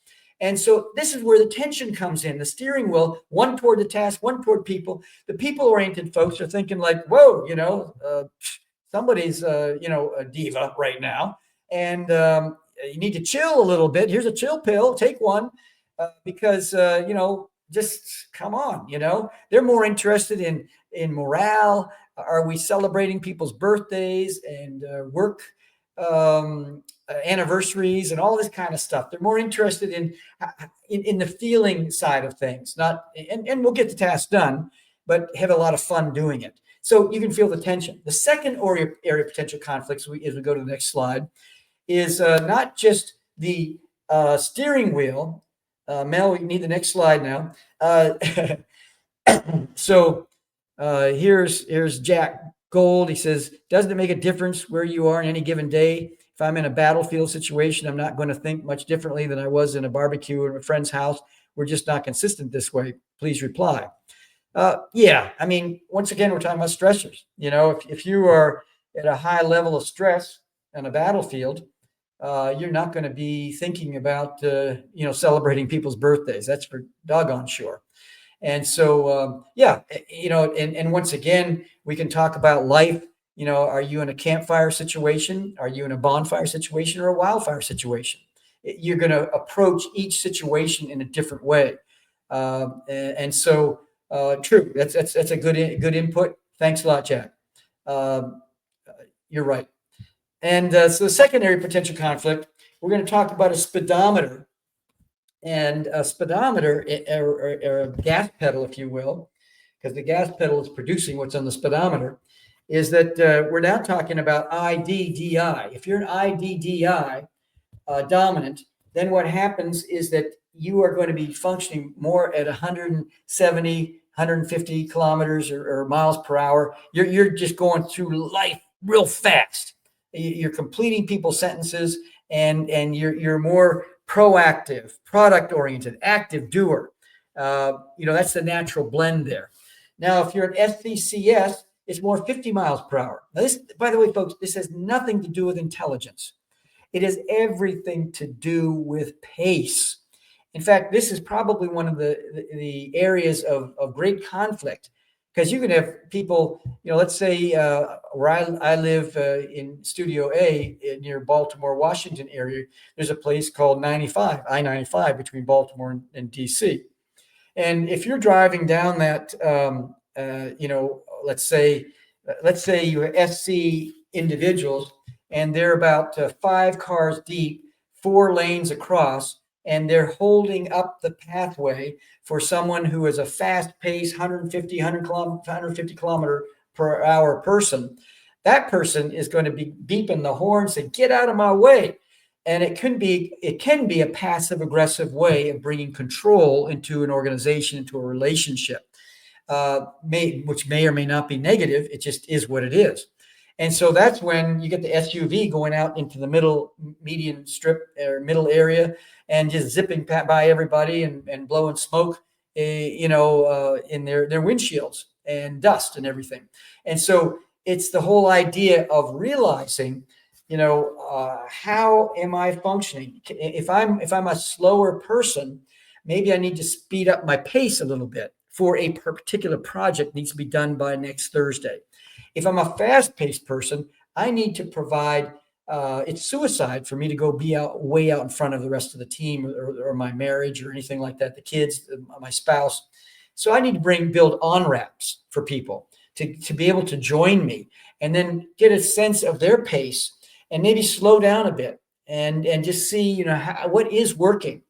And so this is where the tension comes in. The steering wheel, one toward the task, one toward people. The people-oriented folks are thinking like, whoa, somebody's, a diva right now. And you need to chill a little bit. Here's a chill pill. Take one because, just come on, They're more interested in morale. Are we celebrating people's birthdays and work anniversaries and all this kind of stuff? They're more interested in the feeling side of things, and we'll get the task done, but have a lot of fun doing it. So you can feel the tension. The second area of potential conflicts, as we go to the next slide, is not just the steering wheel. Mel, we need the next slide now. So here's Jack Gold. He says, doesn't it make a difference where you are in any given day? If I'm in a battlefield situation, I'm not going to think much differently than I was in a barbecue at a friend's house. We're just not consistent this way. Please reply. Yeah, I mean, once again, we're talking about stressors. If you are at a high level of stress on a battlefield, you're not going to be thinking about, celebrating people's birthdays. That's for doggone sure. And so, and once again, we can talk about life. Are you in a campfire situation? Are you in a bonfire situation or a wildfire situation? You're going to approach each situation in a different way. And so, true. That's a good input. Thanks a lot, Jack. You're right. And so the secondary potential conflict, we're going to talk about a speedometer. And a speedometer, or a gas pedal, if you will, because the gas pedal is producing what's on the speedometer, is that we're now talking about IDDI. If you're an IDDI dominant, then what happens is that you are going to be functioning more at 170, 150 kilometers or miles per hour. You're just going through life real fast. You're completing people's sentences, and you're more proactive, product-oriented, active doer. That's the natural blend there. Now, if you're an SCCS, it's more 50 miles per hour. Now, this, by the way, folks, this has nothing to do with intelligence. It has everything to do with pace. In fact, this is probably one of the areas of great conflict, because you can have people, let's say where I live in Studio A near Baltimore, Washington area, there's a place called I-95 between Baltimore and DC. And if you're driving down that, let's say you have SC individuals, and they're about 5 cars deep, 4 lanes across, and they're holding up the pathway for someone who is a fast-paced 150 kilometer per hour person. That person is going to be beeping the horn, say, "Get out of my way!" And it can be a passive-aggressive way of bringing control into an organization, into a relationship, which may or may not be negative. It just is what it is. And so that's when you get the SUV going out into the median strip or middle area and just zipping by everybody and blowing smoke, in their windshields and dust and everything. And so it's the whole idea of realizing, how am I functioning? If I'm a slower person, maybe I need to speed up my pace a little bit for a particular project needs to be done by next Thursday. If I'm a fast-paced person, I need to provide, it's suicide for me to go be way out in front of the rest of the team or my marriage or anything like that, the kids, my spouse. So I need to build on-ramps for people to be able to join me and then get a sense of their pace and maybe slow down a bit and just see, what is working.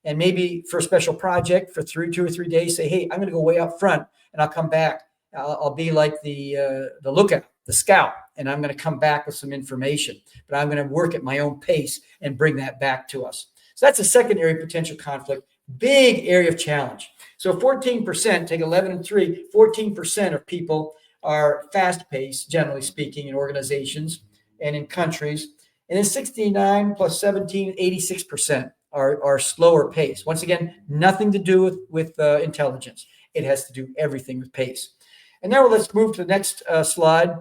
And maybe for a special project for 2 or 3 days, say, hey, I'm going to go way up front and I'll come back. I'll be like the lookout, the scout, and I'm going to come back with some information, but I'm going to work at my own pace and bring that back to us. So that's a secondary potential conflict, big area of challenge. So 14%, take 11 and 3, 14% of people are fast-paced, generally speaking, in organizations and in countries. And then 69 plus 17, 86% are slower pace. Once again, nothing to do with intelligence. It has to do everything with pace. And now let's move to the next slide.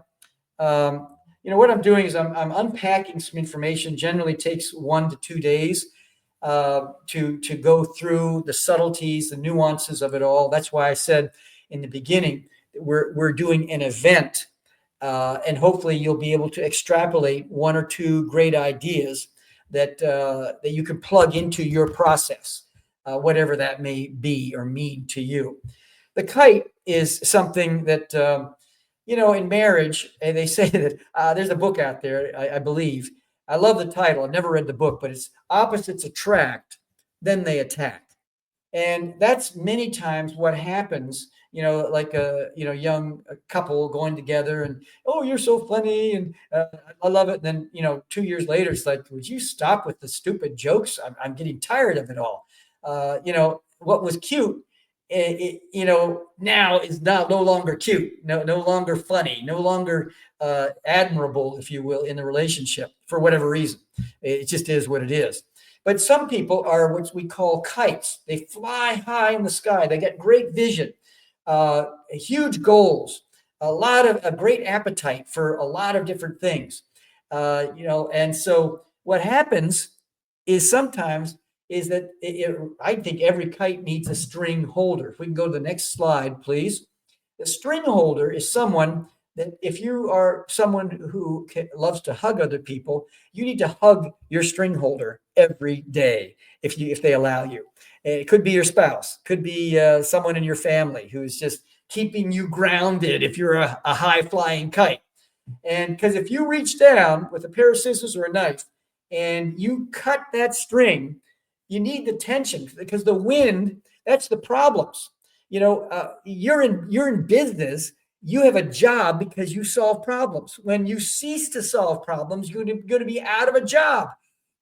What I'm doing is I'm unpacking some information. Generally takes 1 to 2 days to go through the subtleties, the nuances of it all. That's why I said in the beginning that we're doing an event, and hopefully you'll be able to extrapolate 1 or 2 great ideas that you can plug into your process, whatever that may be or mean to you. The kite is something that, in marriage, and they say that there's a book out there, I believe. I love the title. I've never read the book, but it's Opposites Attract, Then They Attack. And that's many times what happens, like a young couple going together and, oh, you're so funny and I love it. And then, 2 years later, it's like, would you stop with the stupid jokes? I'm getting tired of it all. What was cute, now is no longer cute, no longer funny, no longer admirable, if you will, in the relationship for whatever reason. It just is what it is. But some people are what we call kites. They fly high in the sky. They get great vision, huge goals, a great appetite for a lot of different things. And so what happens is sometimes is that I think every kite needs a string holder. If we can go to the next slide, please. The string holder is someone that if you are someone who loves to hug other people, you need to hug your string holder every day if they allow you. It could be your spouse, could be someone in your family who's just keeping you grounded if you're a high-flying kite. And because if you reach down with a pair of scissors or a knife and you cut that string, you need the tension because the wind, that's the problems. You're in business. You have a job because you solve problems. When you cease to solve problems, you're going to be out of a job.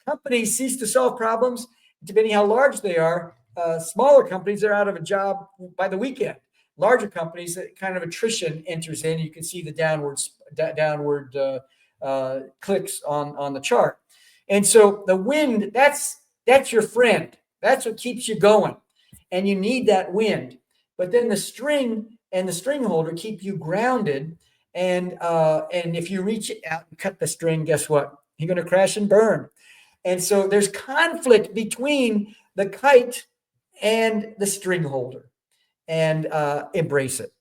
Companies cease to solve problems, depending how large they are. Smaller companies are out of a job by the weekend. Larger companies, that kind of attrition enters in. You can see the downward clicks on the chart. And so the wind, that's your friend. That's what keeps you going. And you need that wind. But then the string and the string holder keep you grounded. And if you reach out and cut the string, guess what? You're going to crash and burn. And so there's conflict between the kite and the string holder. And embrace it.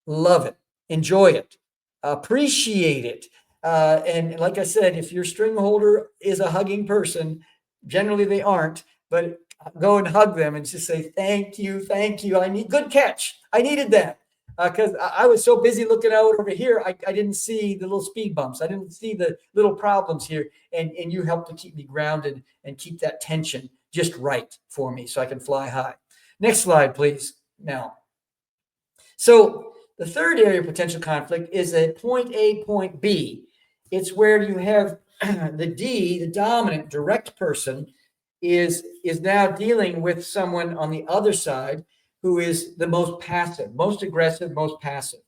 Love it. Enjoy it. Appreciate it. And like I said, if your string holder is a hugging person, generally they aren't, but go and hug them and just say, thank you. I need good catch. I needed that because I was so busy looking out over here. I didn't see the little speed bumps. I didn't see the little problems here. And you helped to keep me grounded and keep that tension just right for me so I can fly high. Next slide, please. Now, so the third area of potential conflict is a point A, point B. It's where you have the D, the dominant direct person, is now dealing with someone on the other side who is the most passive, most aggressive, most passive.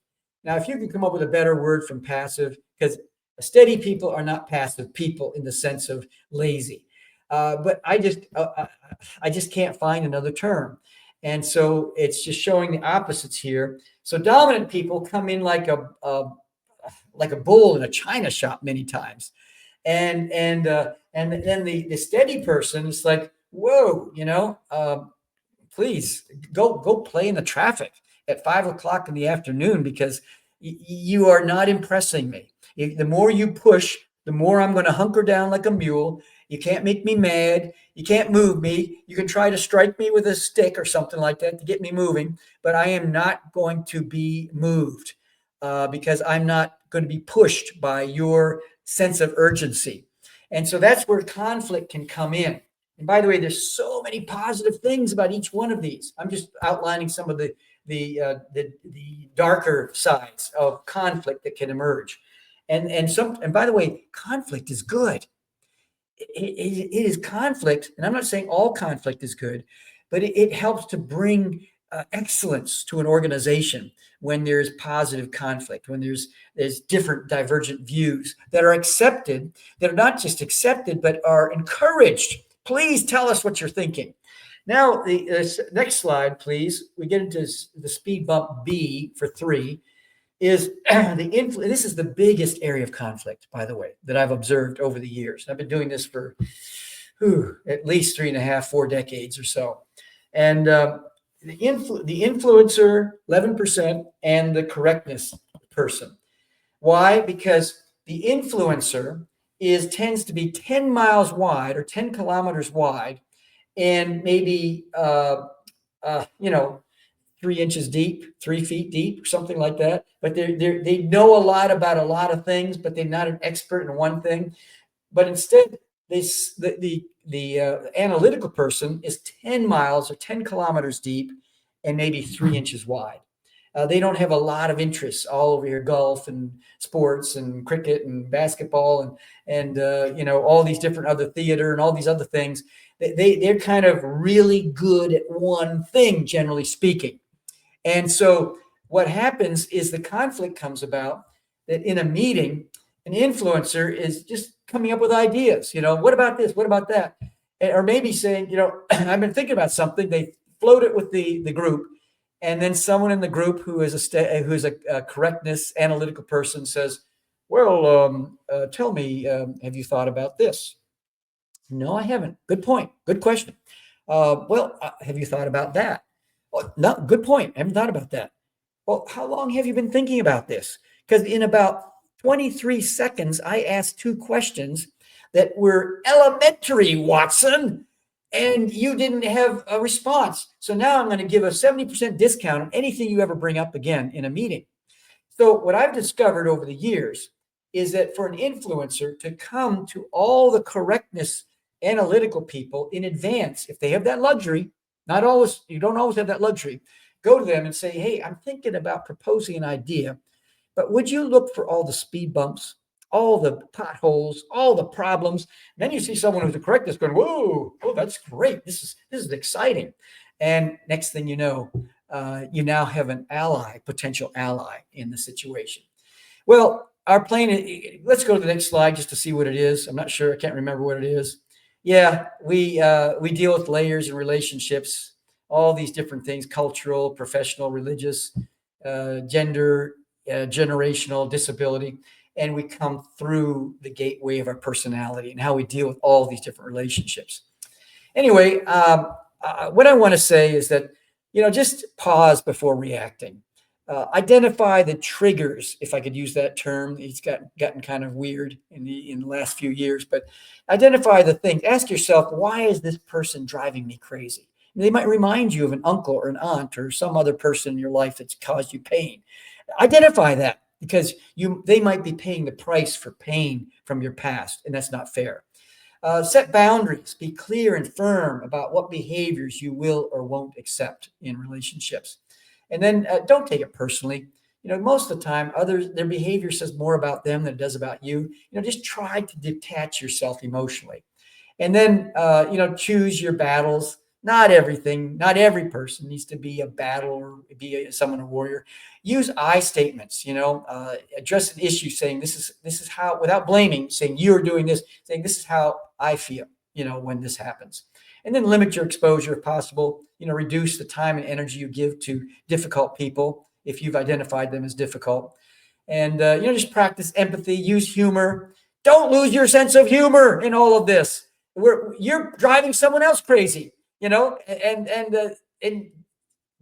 Now, if you can come up with a better word from passive, because steady people are not passive people in the sense of lazy. But I just can't find another term. And so it's just showing the opposites here. So dominant people come in like a bull in a china shop many times. And then the steady person is like, whoa, please go play in the traffic at 5:00 in the afternoon because you are not impressing me. The more you push, the more I'm going to hunker down like a mule. You can't make me mad. You can't move me. You can try to strike me with a stick or something like that to get me moving, but I am not going to be moved. because I'm not going to be pushed by your sense of urgency. And so that's where conflict can come in. And by the way, there's so many positive things about each one of these. I'm just outlining some of the darker sides of conflict that can emerge. And by the way, conflict is good. It is conflict, and I'm not saying all conflict is good, but it helps to bring excellence to an organization when there's positive conflict, when there's different divergent views that are accepted, that are not just accepted, but are encouraged. Please tell us what you're thinking. Now, the next slide, please. We get into the speed bump B for 3. Is this is the biggest area of conflict, by the way, that I've observed over the years. I've been doing this for at least 3.5, 4 decades or so. And the influencer, 11%, and the correctness person. Why? Because the influencer tends to be 10 miles wide or 10 kilometers wide, and maybe 3 inches deep, 3 feet deep, or something like that. But they know a lot about a lot of things, but they're not an expert in one thing. But instead, the analytical person is 10 miles or 10 kilometers deep and maybe 3 inches wide. They don't have a lot of interests all over here, golf and sports and cricket and basketball and all these different other theater and all these other things. They're kind of really good at one thing, generally speaking. And so what happens is the conflict comes about that in a meeting, an influencer is just coming up with ideas. What about this? What about that? Or maybe saying, I've been thinking about something. They float it with the group. And then someone in the group who is a correctness analytical person says, well, tell me, have you thought about this? No, I haven't. Good point. Good question. Have you thought about that? Well, no, good point. I haven't thought about that. Well, how long have you been thinking about this? Because in about 23 seconds, I asked 2 questions that were elementary, Watson, and you didn't have a response. So now I'm going to give a 70% discount on anything you ever bring up again in a meeting. So what I've discovered over the years is that for an influencer to come to all the correctness analytical people in advance, if they have that luxury, not always, you don't always have that luxury, go to them and say, hey, I'm thinking about proposing an idea, but would you look for all the speed bumps, all the potholes, all the problems? And then you see someone who's the correctness going, whoa, oh, that's great. This is exciting. And next thing you know, you now have an ally, potential ally in the situation. Well, our plan, let's go to the next slide just to see what it is. I'm not sure. I can't remember what it is. Yeah, we deal with layers and relationships, all these different things, cultural, professional, religious, gender, generational, disability, and we come through the gateway of our personality and how we deal with all these different relationships. Anyway, what I want to say is that, just pause before reacting. Identify the triggers, if I could use that term. It's gotten kind of weird in the last few years, but identify the things. Ask yourself, why is this person driving me crazy? And they might remind you of an uncle or an aunt or some other person in your life that's caused you pain. Identify that, because they might be paying the price for pain from your past, and that's not fair. Set boundaries. Be clear and firm about what behaviors you will or won't accept in relationships. And then don't take it personally. Most of the time, their behavior says more about them than it does about you. Just try to detach yourself emotionally. And then, choose your battles. Not everything, not every person needs to be a battle or be someone a warrior. Use I statements, address an issue saying this is how, without blaming, saying you're doing this, saying this is how I feel, when this happens. And then limit your exposure if possible. Reduce the time and energy you give to difficult people if you've identified them as difficult. And, just practice empathy, use humor. Don't lose your sense of humor in all of this. You're driving someone else crazy, and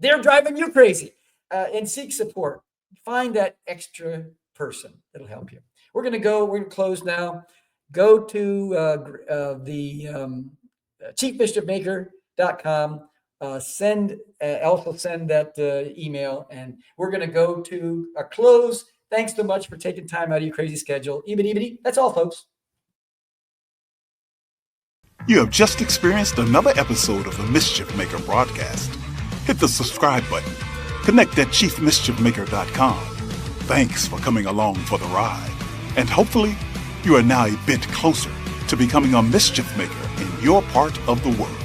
they're driving you crazy. And seek support. Find that extra person that'll help you. We're going to close now. Go to the chiefmischiefmaker.com. also send that email, and we're going to go to a close. Thanks so much for taking time out of your crazy schedule. Ebity, that's all, folks. You have just experienced another episode of the Mischief Maker broadcast. Hit the subscribe button. Connect at chiefmischiefmaker.com. Thanks for coming along for the ride. And hopefully, you are now a bit closer to becoming a mischief maker in your part of the world.